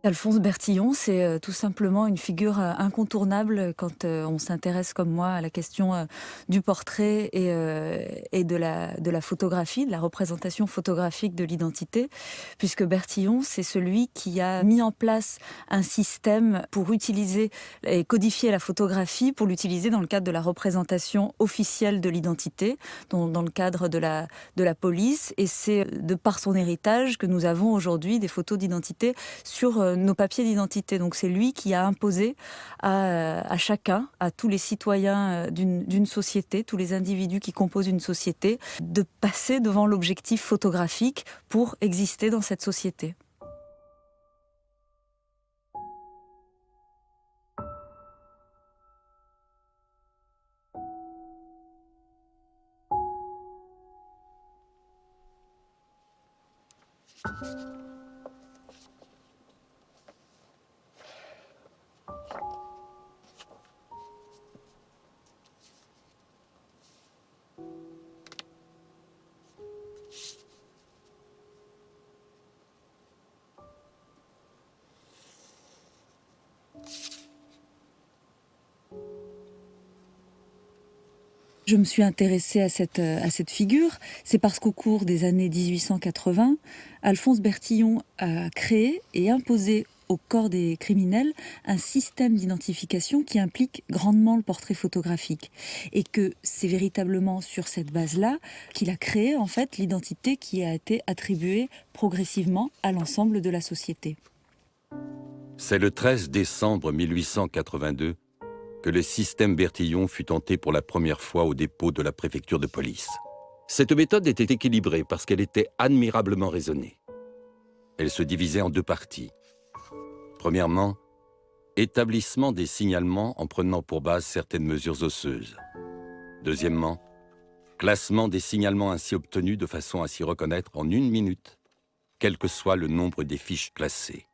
Alphonse Bertillon, c'est tout simplement une figure incontournable quand on s'intéresse comme moi à la question du portrait et de la photographie, de la représentation photographique de l'identité, puisque Bertillon, c'est celui qui a mis en place un système pour utiliser et codifier la photographie, pour l'utiliser dans le cadre de la représentation officielle de l'identité, dans le cadre de la police, et c'est de par son héritage que nous avons aujourd'hui des photos d'identité sur nos papiers d'identité. Donc c'est lui qui a imposé à chacun, à tous les citoyens d'une société, tous les individus qui composent une société, de passer devant l'objectif photographique pour exister dans cette société. Je me suis intéressée à cette figure, c'est parce qu'au cours des années 1880, Alphonse Bertillon a créé et imposé au corps des criminels un système d'identification qui implique grandement le portrait photographique. Et que c'est véritablement sur cette base-là qu'il a créé en fait l'identité qui a été attribuée progressivement à l'ensemble de la société. C'est le 13 décembre 1882 que le système Bertillon fut tenté pour la première fois au dépôt de la préfecture de police. Cette méthode était équilibrée parce qu'elle était admirablement raisonnée. Elle se divisait en deux parties. Premièrement, établissement des signalements en prenant pour base certaines mesures osseuses. Deuxièmement, classement des signalements ainsi obtenus de façon à s'y reconnaître en 1 minute, quel que soit le nombre des fiches classées.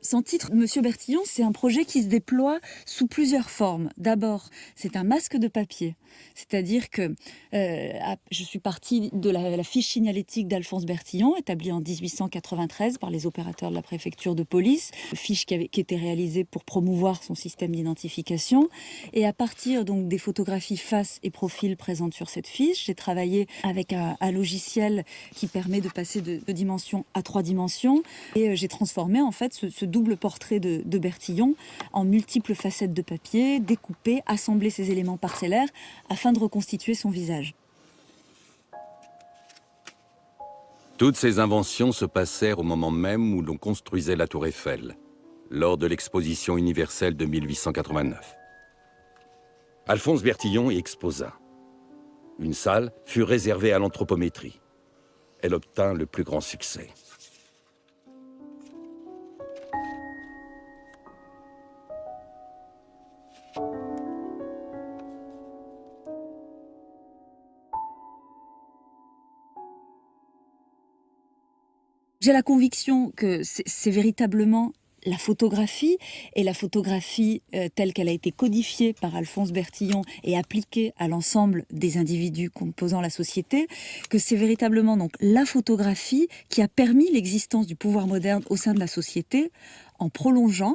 Sans titre, Monsieur Bertillon, c'est un projet qui se déploie sous plusieurs formes. D'abord, c'est un masque de papier. C'est-à-dire que je suis partie de la fiche signalétique d'Alphonse Bertillon, établie en 1893 par les opérateurs de la préfecture de police, fiche qui était réalisée pour promouvoir son système d'identification. Et à partir donc des photographies face et profil présentes sur cette fiche, j'ai travaillé avec un logiciel qui permet de passer de 2 dimensions à 3 dimensions. Et j'ai transformé en fait ce double portrait de Bertillon en multiples facettes de papier, découpé, assemblé ces éléments parcellaires afin de reconstituer son visage. Toutes ces inventions se passèrent au moment même où l'on construisait la Tour Eiffel, lors de l'exposition universelle de 1889. Alphonse Bertillon y exposa. Une salle fut réservée à l'anthropométrie. Elle obtint le plus grand succès. J'ai la conviction que c'est véritablement la photographie, et la photographie telle qu'elle a été codifiée par Alphonse Bertillon et appliquée à l'ensemble des individus composant la société, que c'est véritablement donc la photographie qui a permis l'existence du pouvoir moderne au sein de la société, en prolongeant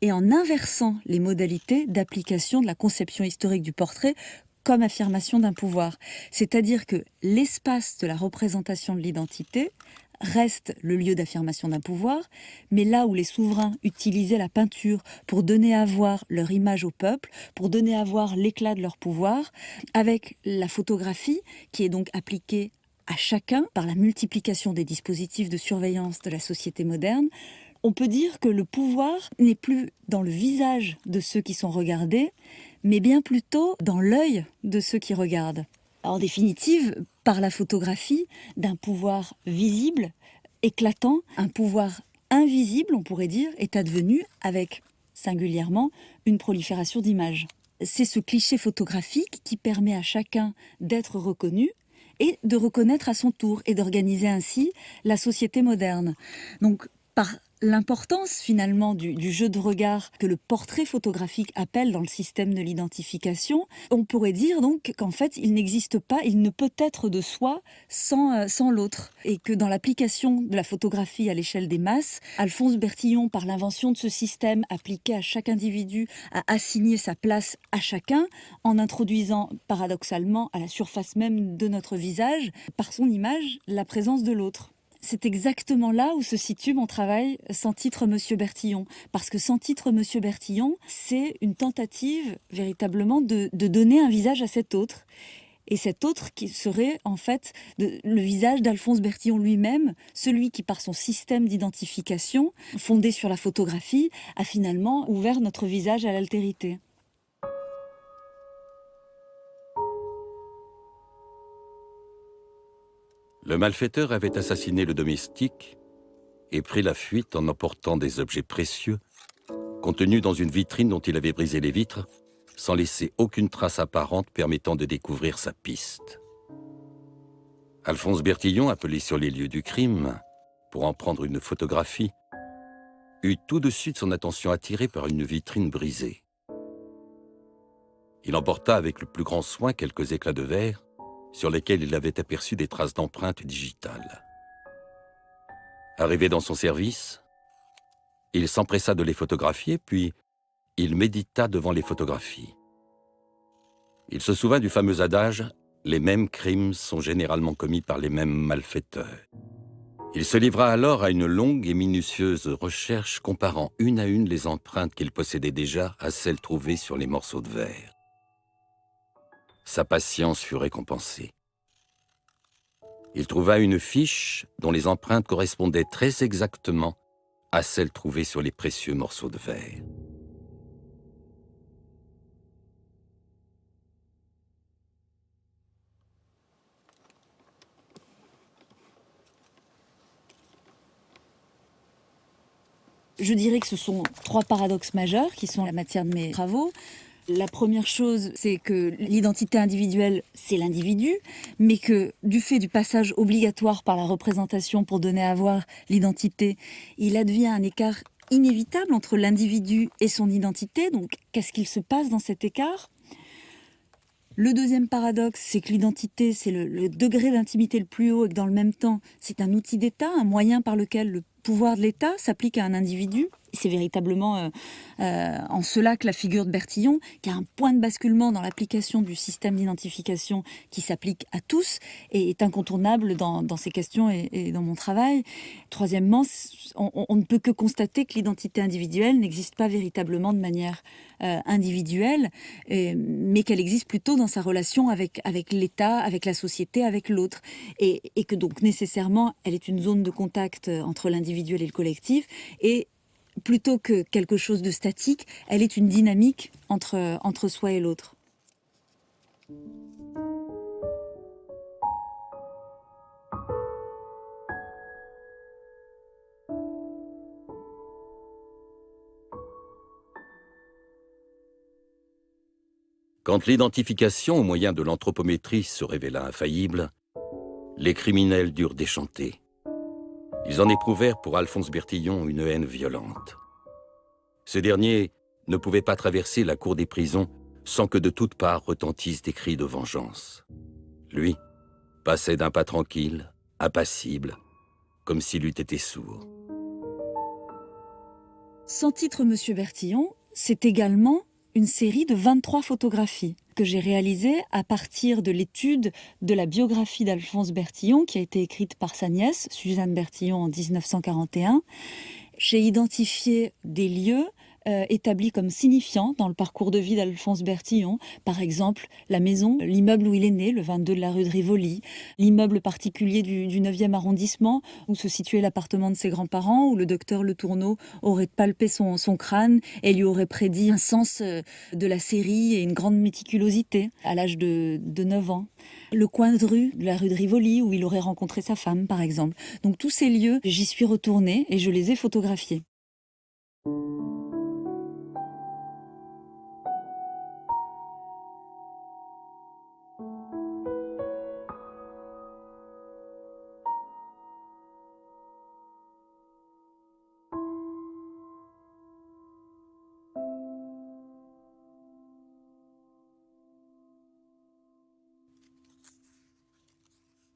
et en inversant les modalités d'application de la conception historique du portrait comme affirmation d'un pouvoir. C'est-à-dire que l'espace de la représentation de l'identité reste le lieu d'affirmation d'un pouvoir, mais là où les souverains utilisaient la peinture pour donner à voir leur image au peuple, pour donner à voir l'éclat de leur pouvoir, avec la photographie qui est donc appliquée à chacun par la multiplication des dispositifs de surveillance de la société moderne, on peut dire que le pouvoir n'est plus dans le visage de ceux qui sont regardés, mais bien plutôt dans l'œil de ceux qui regardent. En définitive, par la photographie, d'un pouvoir visible, éclatant, un pouvoir invisible, on pourrait dire, est advenu avec, singulièrement, une prolifération d'images. C'est ce cliché photographique qui permet à chacun d'être reconnu et de reconnaître à son tour et d'organiser ainsi la société moderne. Donc, par l'importance finalement du jeu de regard que le portrait photographique appelle dans le système de l'identification, on pourrait dire donc qu'en fait il n'existe pas, il ne peut être de soi sans l'autre. Et que dans l'application de la photographie à l'échelle des masses, Alphonse Bertillon, par l'invention de ce système appliqué à chaque individu, a assigné sa place à chacun en introduisant paradoxalement à la surface même de notre visage, par son image, la présence de l'autre. C'est exactement là où se situe mon travail Sans titre Monsieur Bertillon. Parce que Sans titre Monsieur Bertillon, c'est une tentative véritablement de donner un visage à cet autre. Et cet autre qui serait en fait le visage d'Alphonse Bertillon lui-même, celui qui par son système d'identification, fondé sur la photographie, a finalement ouvert notre visage à l'altérité. Le malfaiteur avait assassiné le domestique et pris la fuite en emportant des objets précieux contenus dans une vitrine dont il avait brisé les vitres, sans laisser aucune trace apparente permettant de découvrir sa piste. Alphonse Bertillon, appelé sur les lieux du crime pour en prendre une photographie, eut tout de suite son attention attirée par une vitrine brisée. Il emporta avec le plus grand soin quelques éclats de verre sur lesquels il avait aperçu des traces d'empreintes digitales. Arrivé dans son service, il s'empressa de les photographier, puis il médita devant les photographies. Il se souvint du fameux adage « Les mêmes crimes sont généralement commis par les mêmes malfaiteurs ». Il se livra alors à une longue et minutieuse recherche comparant une à une les empreintes qu'il possédait déjà à celles trouvées sur les morceaux de verre. Sa patience fut récompensée. Il trouva une fiche dont les empreintes correspondaient très exactement à celles trouvées sur les précieux morceaux de verre. Je dirais que ce sont 3 paradoxes majeurs qui sont la matière de mes travaux. La première chose, c'est que l'identité individuelle, c'est l'individu, mais que du fait du passage obligatoire par la représentation pour donner à voir l'identité, il advient un écart inévitable entre l'individu et son identité. Donc, qu'est-ce qu'il se passe dans cet écart ? Le deuxième paradoxe, c'est que l'identité, c'est le degré d'intimité le plus haut et que dans le même temps, c'est un outil d'État, un moyen par lequel le pouvoir de l'État s'applique à un individu. C'est véritablement en cela que la figure de Bertillon, qui a un point de basculement dans l'application du système d'identification qui s'applique à tous, est incontournable dans ces questions et dans mon travail. Troisièmement, on ne peut que constater que l'identité individuelle n'existe pas véritablement de manière individuelle, mais qu'elle existe plutôt dans sa relation avec l'État, avec la société, avec l'autre. Et que donc nécessairement, elle est une zone de contact entre l'individuel et le collectif, et plutôt que quelque chose de statique, elle est une dynamique entre soi et l'autre. Quand l'identification au moyen de l'anthropométrie se révéla infaillible, les criminels durent déchanter. Ils en éprouvèrent pour Alphonse Bertillon une haine violente. Ce dernier ne pouvait pas traverser la cour des prisons sans que de toutes parts retentissent des cris de vengeance. Lui passait d'un pas tranquille, impassible, comme s'il eût été sourd. Sans titre Monsieur Bertillon, c'est également une série de 23 photographies que j'ai réalisées à partir de l'étude de la biographie d'Alphonse Bertillon qui a été écrite par sa nièce, Suzanne Bertillon, en 1941. J'ai identifié des lieux établis comme signifiants dans le parcours de vie d'Alphonse Bertillon. Par exemple, la maison, l'immeuble où il est né, le 22 de la rue de Rivoli, l'immeuble particulier du 9e arrondissement où se situait l'appartement de ses grands-parents, où le docteur Le Tourneau aurait palpé son crâne et lui aurait prédit un sens de la série et une grande méticulosité à l'âge de 9 ans. Le coin de rue de la rue de Rivoli où il aurait rencontré sa femme, par exemple. Donc tous ces lieux, j'y suis retournée et je les ai photographiés.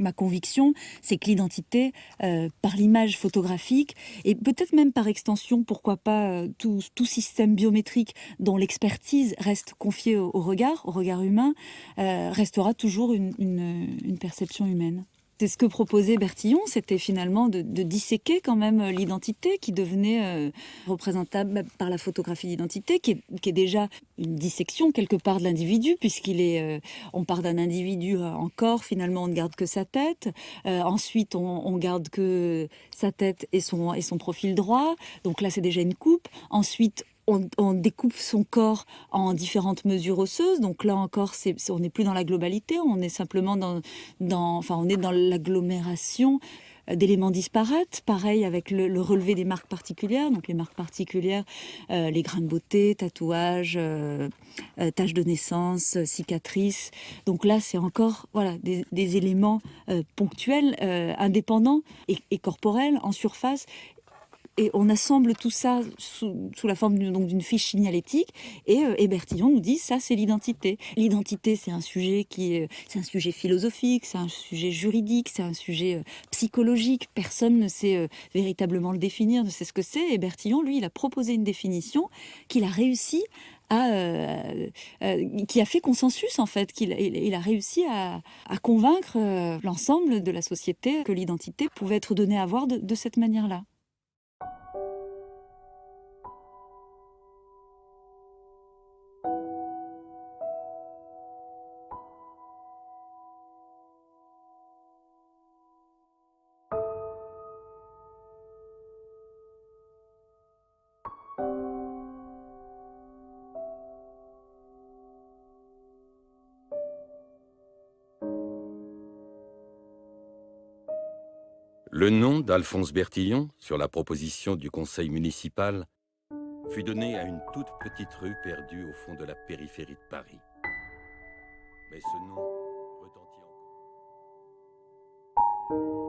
Ma conviction, c'est que l'identité, par l'image photographique, et peut-être même par extension, pourquoi pas, tout système biométrique dont l'expertise reste confiée au regard humain, restera toujours une perception humaine. C'est ce que proposait Bertillon, c'était finalement de disséquer quand même l'identité qui devenait représentable par la photographie d'identité, qui est déjà une dissection quelque part de l'individu, on part d'un individu en corps, finalement on ne garde que sa tête, ensuite on garde que sa tête et son profil droit, donc là c'est déjà une coupe, ensuite on découpe son corps en différentes mesures osseuses, donc là encore, on n'est plus dans la globalité, on est simplement on est dans l'agglomération d'éléments disparates. Pareil avec le relevé des marques particulières, donc les marques particulières, les grains de beauté, tatouages, taches de naissance, cicatrices. Donc là, c'est encore des éléments ponctuels, indépendants et corporels en surface. Et on assemble tout ça sous la forme d'une fiche signalétique. Et Bertillon nous dit, ça, c'est l'identité. L'identité, c'est un sujet c'est un sujet philosophique, c'est un sujet juridique, c'est un sujet psychologique. Personne ne sait véritablement le définir, ne sait ce que c'est. Et Bertillon, lui, il a proposé une définition qu'il a réussi qui a fait consensus, en fait, il a réussi à convaincre l'ensemble de la société que l'identité pouvait être donnée à voir de cette manière-là. Le nom d'Alphonse Bertillon, sur la proposition du conseil municipal, fut donné à une toute petite rue perdue au fond de la périphérie de Paris. Mais ce nom retentit encore.